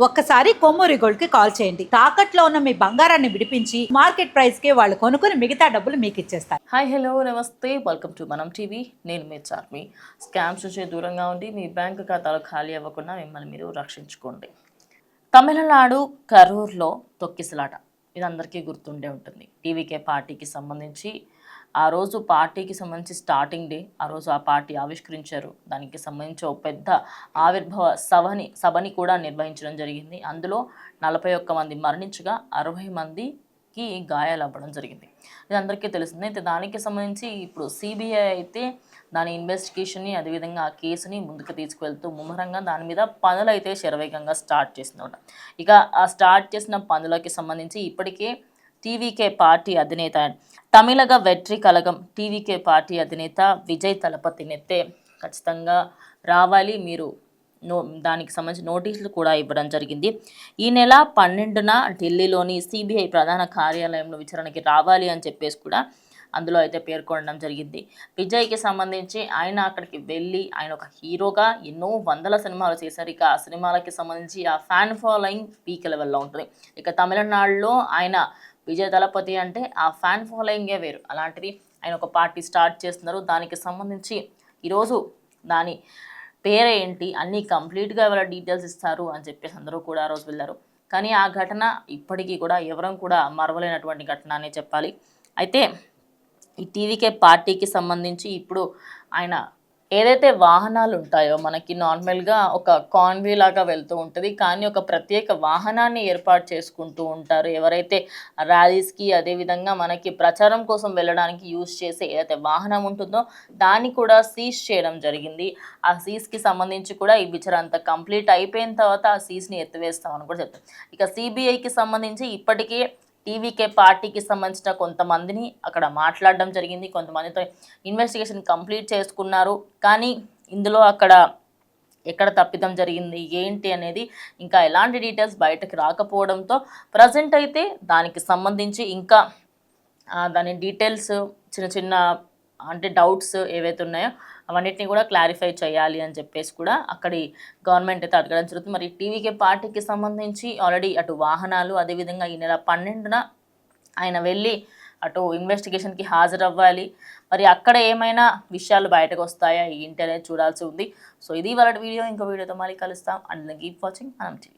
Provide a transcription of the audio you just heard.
ఒక్కసారి కొమ్మూరి గోల్డ్ కి కాల్ చేయండి. తాకట్లో ఉన్న మీ బంగారాన్ని విడిపించి మార్కెట్ ప్రైస్ కి వాళ్ళు కొనుక్కుని మిగతా డబ్బులు మీకు ఇచ్చేస్తారు. హాయ్ హలో నమస్తే, వెల్కమ్ టు మనం టీవీ. నేను మీ చార్మి. స్కామ్స్ నుంచి దూరంగా ఉండి మీ బ్యాంకు ఖాతాలు ఖాళీ అవ్వకుండా మిమ్మల్ని మీరు రక్షించుకోండి. తమిళనాడు కరూర్లో తొక్కిసలాట ఇది అందరికీ గుర్తుండే ఉంటుంది. టీవీకే పార్టీకి సంబంధించి ఆ రోజు పార్టీకి సంబంధించి స్టార్టింగ్ డే, ఆ రోజు ఆ పార్టీ ఆవిష్కరించారు. దానికి సంబంధించి ఒక పెద్ద ఆవిర్భావ సభని కూడా నిర్వహించడం జరిగింది. అందులో 41 మంది మరణించగా 60 మందికి గాయాలు అవ్వడం జరిగింది. ఇది అందరికీ తెలిసిందే. అయితే దానికి సంబంధించి ఇప్పుడు సిబిఐ అయితే దాని ఇన్వెస్టిగేషన్ని, అదేవిధంగా ఆ కేసుని ముందుకు తీసుకువెళ్తూ ముమ్మరంగా దాని మీద పనులు అయితే శరవేగంగా స్టార్ట్ చేసిందన్నమాట. ఇక ఆ స్టార్ట్ చేసిన పనులకి సంబంధించి ఇప్పటికే టీవీకే పార్టీ అధినేత తమిళగ వెట్రి కలగం టీవీకే పార్టీ అధినేత విజయ్ తలపతినైతే ఖచ్చితంగా రావాలి, మీరు దానికి సంబంధించి నోటీసులు కూడా ఇవ్వడం జరిగింది. ఈ నెల 12న ఢిల్లీలోని సిబిఐ ప్రధాన కార్యాలయంలో విచారణకి రావాలి అని చెప్పేసి కూడా అందులో అయితే పేర్కొనడం జరిగింది. విజయ్కి సంబంధించి ఆయన అక్కడికి వెళ్ళి ఆయన ఒక హీరోగా ఎన్నో వందల సినిమాలు చేశారు. ఇక ఆ సినిమాలకి సంబంధించి ఆ ఫ్యాన్ ఫాలోయింగ్ పీక్ లెవెల్లో ఉంటుంది. ఇక తమిళనాడులో ఆయన విజయ్ దళపతి అంటే ఆ ఫ్యాన్ ఫాలోయింగే వేరు. అలాంటిది ఆయన ఒక పార్టీ స్టార్ట్ చేస్తున్నారు. దానికి సంబంధించి ఈరోజు దాని పేరేంటి అన్నీ కంప్లీట్గా వాళ్ళ డీటెయిల్స్ ఇస్తారు అని చెప్పేసి అందరూ కూడా ఆ రోజు వెళ్ళారు. కానీ ఆ ఘటన ఇప్పటికీ కూడా ఎవరం కూడా మరవలేనటువంటి ఘటన అనే చెప్పాలి. అయితే ఈ టీవీకే పార్టీకి సంబంధించి ఇప్పుడు ఆయన ఏదైతే వాహనాలు ఉంటాయో మనకి నార్మల్గా ఒక కాన్వే లాగా వెళ్తూ ఉంటుంది, కానీ ఒక ప్రత్యేక వాహనాన్ని ఏర్పాటు చేసుకుంటూ ఉంటారు. ఎవరైతే ర్యాలీస్కి అదేవిధంగా మనకి ప్రచారం కోసం వెళ్ళడానికి యూజ్ చేసే ఏదైతే వాహనం ఉంటుందో దాన్ని కూడా సీజ్ చేయడం జరిగింది. ఆ సీజ్కి సంబంధించి కూడా ఈ విచారణ అంతా కంప్లీట్ అయిపోయిన తర్వాత ఆ సీజ్ని ఎత్తివేస్తామని కూడా చెప్తారు. ఇక సిబిఐకి సంబంధించి ఇప్పటికే టీవీకే పార్టీకి సంబంధించిన కొంతమందిని అక్కడ మాట్లాడడం జరిగింది. కొంతమందితో ఇన్వెస్టిగేషన్ కంప్లీట్ చేసుకున్నారు. కానీ ఇందులో అక్కడ ఎక్కడ తప్పిదం జరిగింది ఏంటి అనేది ఇంకా ఎలాంటి డీటెయిల్స్ బయటకు రాకపోవడంతో ప్రజెంట్ అయితే దానికి సంబంధించి ఇంకా దాని డీటెయిల్స్ చిన్న చిన్న అంటే డౌట్స్ ఏవైతే ఉన్నాయో అవన్నిటిని కూడా క్లారిఫై చేయాలి అని చెప్పేసి కూడా అక్కడి గవర్నమెంట్ అయితే అడగడం జరుగుతుంది. మరి టీవీకే పార్టీకి సంబంధించి ఆల్రెడీ అటు వాహనాలు, అదేవిధంగా ఈ నెల 12న ఆయన వెళ్ళి అటు ఇన్వెస్టిగేషన్కి హాజరవ్వాలి. మరి అక్కడ ఏమైనా విషయాలు బయటకు వస్తాయా ఏంటి అనేది చూడాల్సి ఉంది. సో ఇది వాళ్ళ వీడియో. ఇంకో వీడియోతో మళ్ళీ కలుస్తాం. అండ్ కీప్ వాచింగ్ మనం టీవీ.